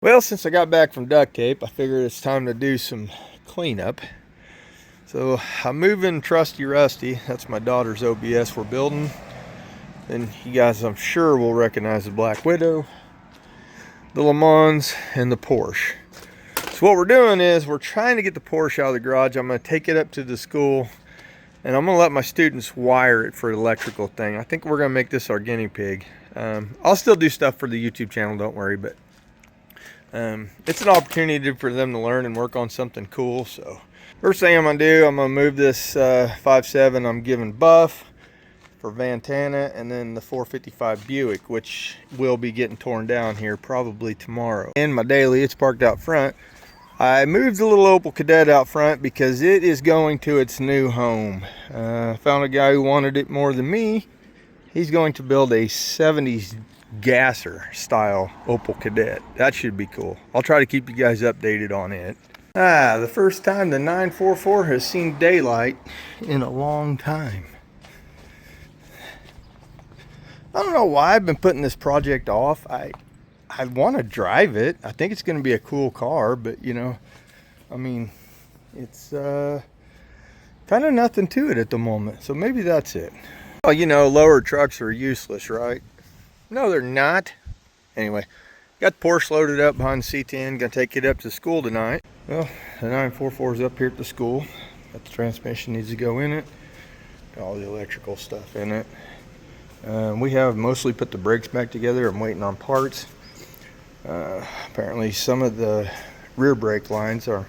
Well, since I got back from duct tape, I figured it's time to do some cleanup. So I'm moving Trusty Rusty. That's my daughter's OBS we're building. And you guys, I'm sure, will recognize the Black Widow, the Le Mans, and the Porsche. So what we're doing is we're trying to get the Porsche out of the garage. I'm going to take it up to the school, and I'm going to let my students wire it for the electrical thing. I think we're going to make this our guinea pig. I'll still do stuff for the YouTube channel, don't worry, but it's an opportunity for them to learn and work on something cool. So first thing I'm going to do, I'm going to move this 5.7 I'm giving Buff for Vantana, and then the 455 Buick, which will be getting torn down here probably tomorrow. In my daily, it's parked out front. I moved the little Opel Kadett out front because it is going to its new home. Found a guy who wanted it more than me. He's going to build a 70s gasser style Opel Kadett. That should be cool. I'll try to keep you guys updated on it. The first time the 944 has seen daylight in a long time. I don't know why I've been putting this project off. I want to drive it. I think it's going to be a cool car, but you know, I mean, it's kind of nothing to it at the moment. So maybe that's it. Well, you know, lower trucks are useless, right? No, they're not. Anyway, got the Porsche loaded up behind the C10. Gonna take it up to school tonight. Well, the 944 is up here at the school. Got the transmission needs to go in it. Got all the electrical stuff in it. We have mostly put the brakes back together. I'm waiting on parts. Apparently some of the rear brake lines are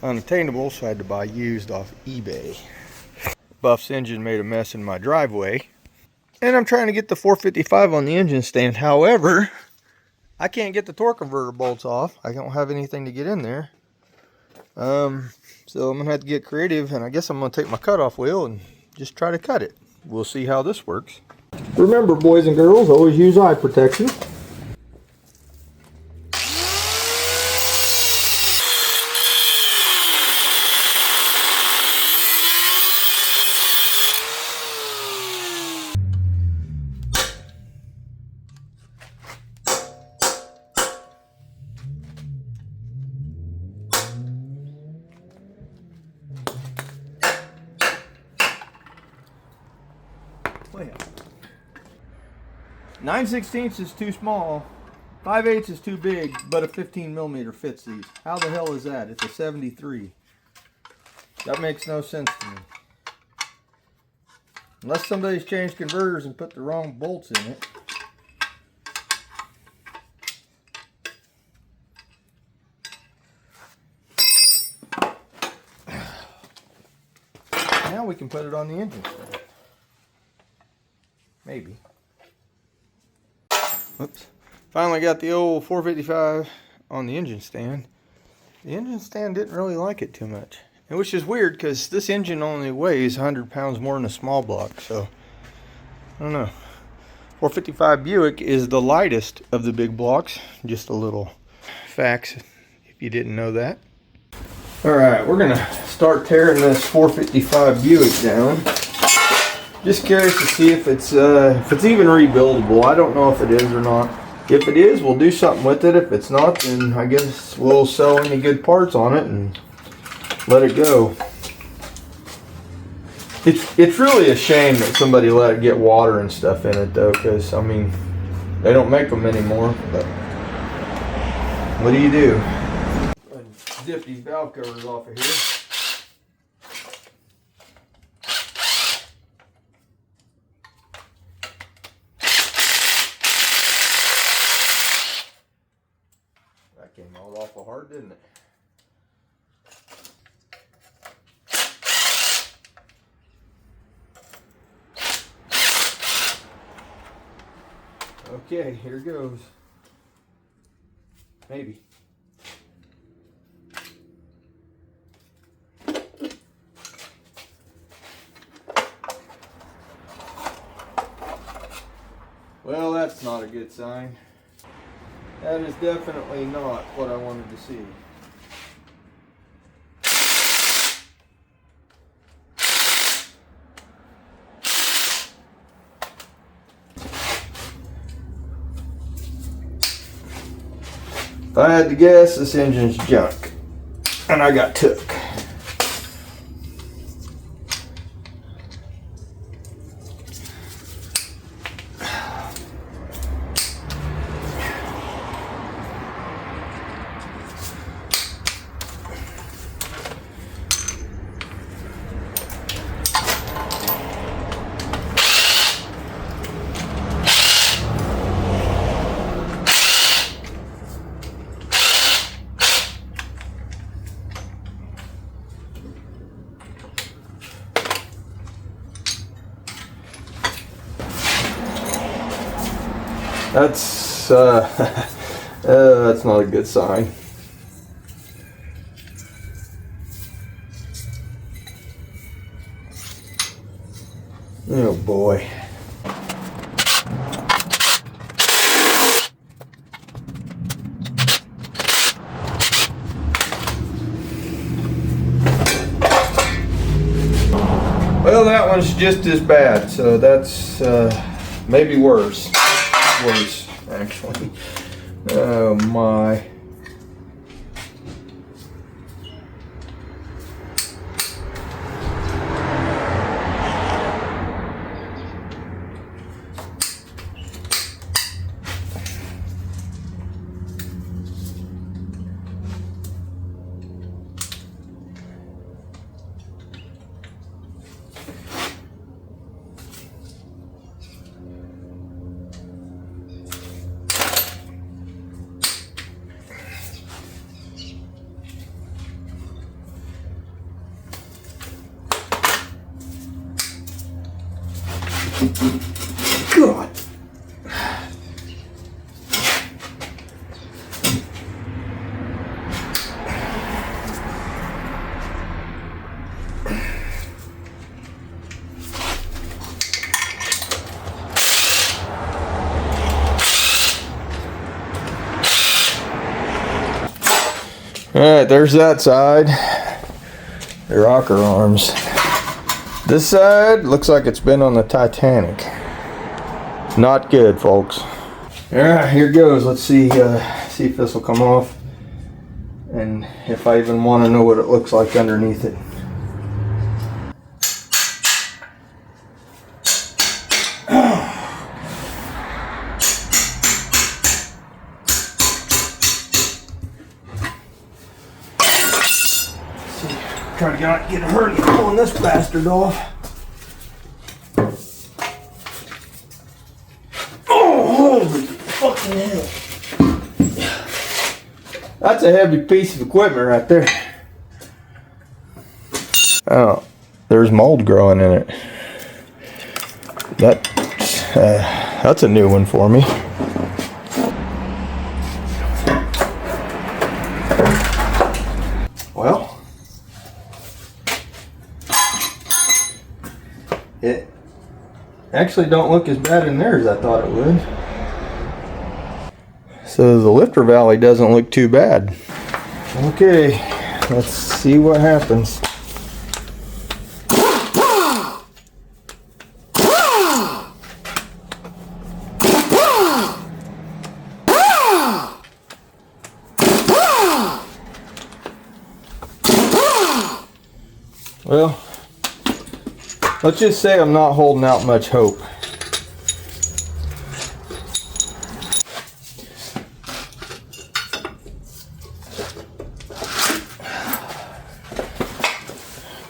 unattainable, so I had to buy used off eBay. Buff's engine made a mess in my driveway, and I'm trying to get the 455 on the engine stand. However, I can't get the torque converter bolts off. I don't have anything to get in there. So I'm gonna have to get creative, and I guess I'm gonna take my cutoff wheel and just try to cut it. We'll see how this works. Remember, boys and girls, always use eye protection. Well, 9/16 is too small, 5/8 is too big, but a 15mm fits these. How the hell is that? It's a 73. That makes no sense to me. Unless somebody's changed converters and put the wrong bolts in it. Now we can put it on the engine stand. Maybe. Oops. Finally got the old 455 on the engine stand. The engine stand didn't really like it too much. And which is weird because this engine only weighs 100 pounds more than a small block. So, I don't know. 455 Buick is the lightest of the big blocks. Just a little facts if you didn't know that. Alright, we're going to start tearing this 455 Buick down. Just curious to see if it's even rebuildable. I don't know if it is or not. If it is, we'll do something with it. If it's not, then I guess we'll sell any good parts on it and let it go. It's really a shame that somebody let it get water and stuff in it though, because I mean, they don't make them anymore. But what do you do? Dip these valve covers off of here. That came out awful hard, didn't it? Okay, here goes. Maybe. Well, that's not a good sign. That is definitely not what I wanted to see. If I had to guess, this engine's junk. And I got took. That's not a good sign. Oh boy. Well, that one's just as bad, so that's maybe worse. Worse, actually. Oh my. God. Alright, there's that side. The rocker arms. This side looks like it's been on the Titanic. Not good, folks. Alright, here goes. Let's see if this will come off. And if I even want to know what it looks like underneath it. Try to get a hurry pulling this bastard off. Oh, holy fucking hell. That's a heavy piece of equipment right there. Oh, there's mold growing in it. That's a new one for me. Well, it actually don't look as bad in there as I thought it would. So the lifter valley doesn't look too bad. Okay, let's see what happens. Well, let's just say I'm not holding out much hope.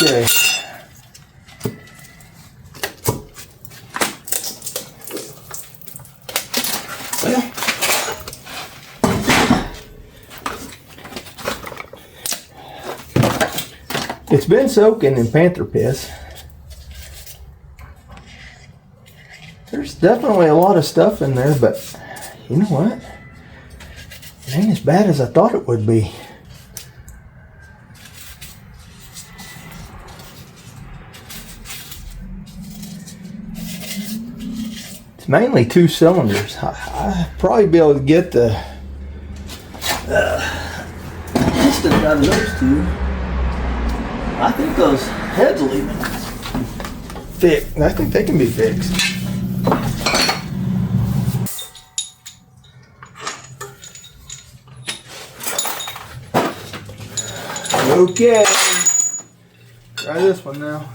Okay. Well, it's been soaking in panther piss. There's definitely a lot of stuff in there, but you know what? It ain't as bad as I thought it would be. It's mainly 2 cylinders. I'd probably be able to get the piston out of those 2. I think those heads will even fit. I think they can be fixed. Okay, try this one now.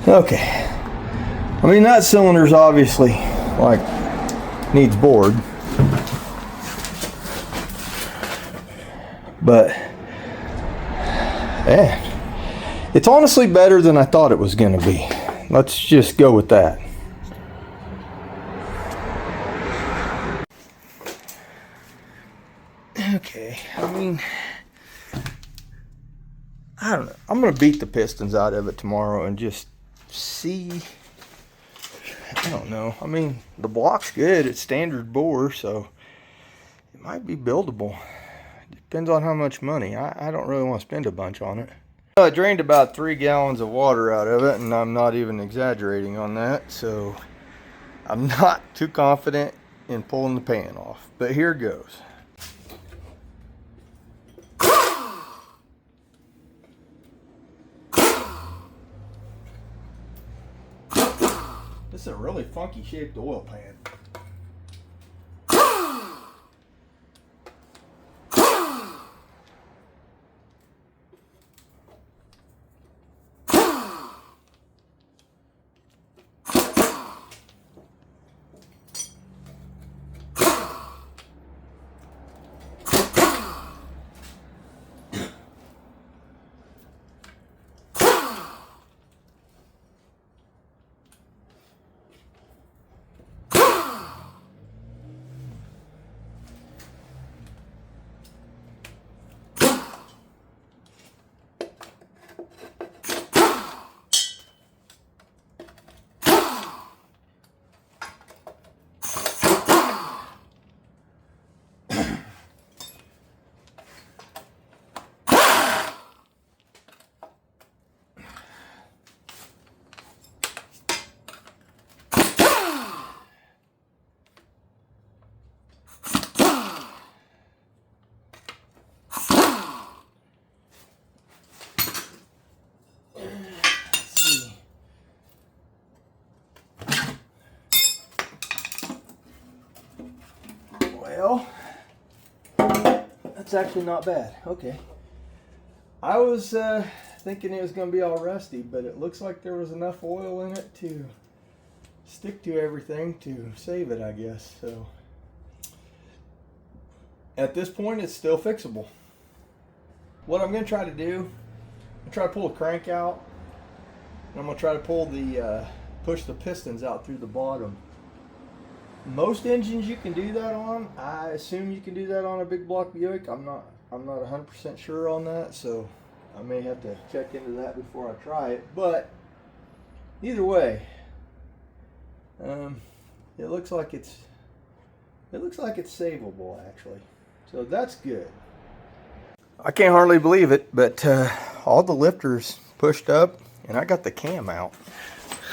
Okay, I mean that cylinder's obviously like needs bored, but yeah, it's honestly better than I thought it was gonna be. Let's just go with that. Okay, I mean, I don't know. I'm gonna beat the pistons out of it tomorrow and just see. I don't know. I mean, the block's good. It's standard bore, so it might be buildable. Depends on how much money. I don't really want to spend a bunch on it. I drained about 3 gallons of water out of it, and I'm not even exaggerating on that, so I'm not too confident in pulling the pan off. But here goes. This is a really funky shaped oil pan. Well, that's actually not bad. Okay. I was thinking it was going to be all rusty, but it looks like there was enough oil in it to stick to everything to save it, I guess. So at this point, it's still fixable. What I'm going to try to do, I'm try to pull the crank out, and I'm going to try to pull the push the pistons out through the bottom. Most engines you can do that on. I assume you can do that on a big block Buick. I'm not 100% sure on that, so I may have to check into that before I try it. But either way, it looks like it's savable actually. So that's good. I can't hardly believe it, but all the lifters pushed up, and I got the cam out.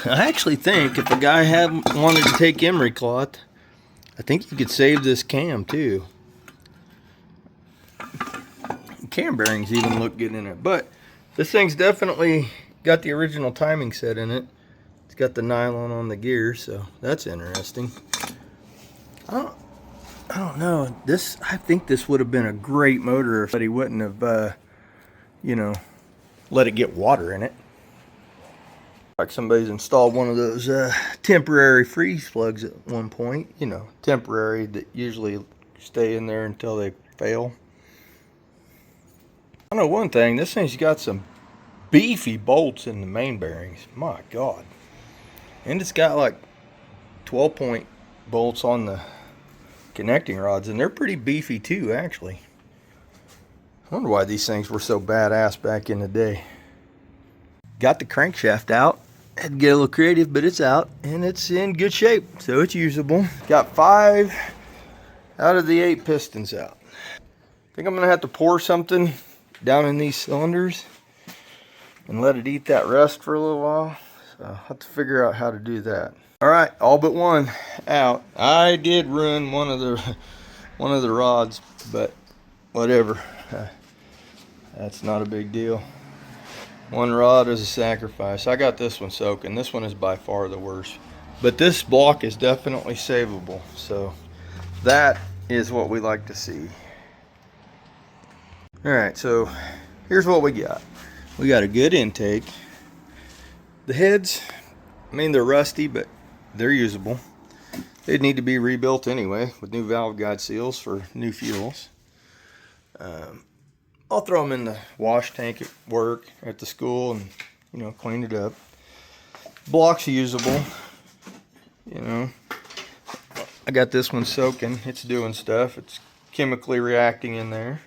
I actually think if a guy wanted to take emery cloth, I think you could save this cam too. Cam bearings even look good in it, but this thing's definitely got the original timing set in it. It's got the nylon on the gears, so that's interesting. I don't know. I think this would have been a great motor if he wouldn't have, let it get water in it. Like somebody's installed one of those temporary freeze plugs at one point. Temporary that usually stay in there until they fail. I know one thing. This thing's got some beefy bolts in the main bearings. My God. And it's got like 12-point bolts on the connecting rods, and they're pretty beefy too, actually. I wonder why these things were so badass back in the day. Got the crankshaft out. Had to get a little creative, but it's out and it's in good shape, so it's usable. Got 5 out of the 8 pistons out. I think I'm gonna have to pour something down in these cylinders and let it eat that rust for a little while. So I'll have to figure out how to do that. All right, all but one out. I did ruin one of the one of the rods, but whatever. That's not a big deal. One rod is a sacrifice. I got this one soaking. This one is by far the worst. But this block is definitely savable. So that is what we like to see. Alright, so here's what we got. We got a good intake. The heads, I mean, they're rusty, but they're usable. They'd need to be rebuilt anyway with new valve guide seals for new fuels. I'll throw them in the wash tank at work, at the school, and, you know, clean it up. Block's usable. You know, I got this one soaking. It's doing stuff. It's chemically reacting in there.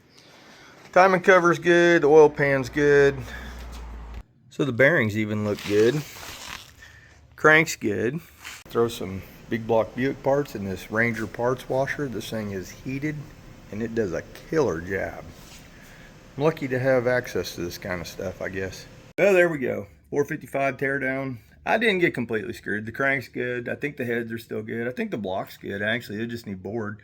Timing cover's good. The oil pan's good. So the bearings even look good. Crank's good. Throw some big block Buick parts in this Ranger parts washer. This thing is heated and it does a killer job. I'm lucky to have access to this kind of stuff, I guess. Well, there we go. 455 teardown. I didn't get completely screwed. The crank's good. I think the heads are still good. I think the block's good, actually. They just need board.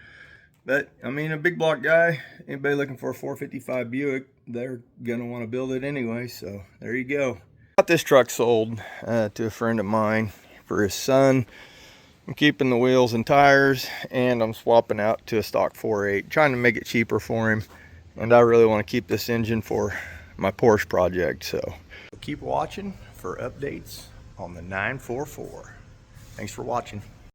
But, I mean, a big block guy, anybody looking for a 455 Buick, they're going to want to build it anyway. So, there you go. Got this truck sold to a friend of mine for his son. I'm keeping the wheels and tires, and I'm swapping out to a stock 4.8, trying to make it cheaper for him. And I really want to keep this engine for my Porsche project. So, keep watching for updates on the 944. Thanks for watching.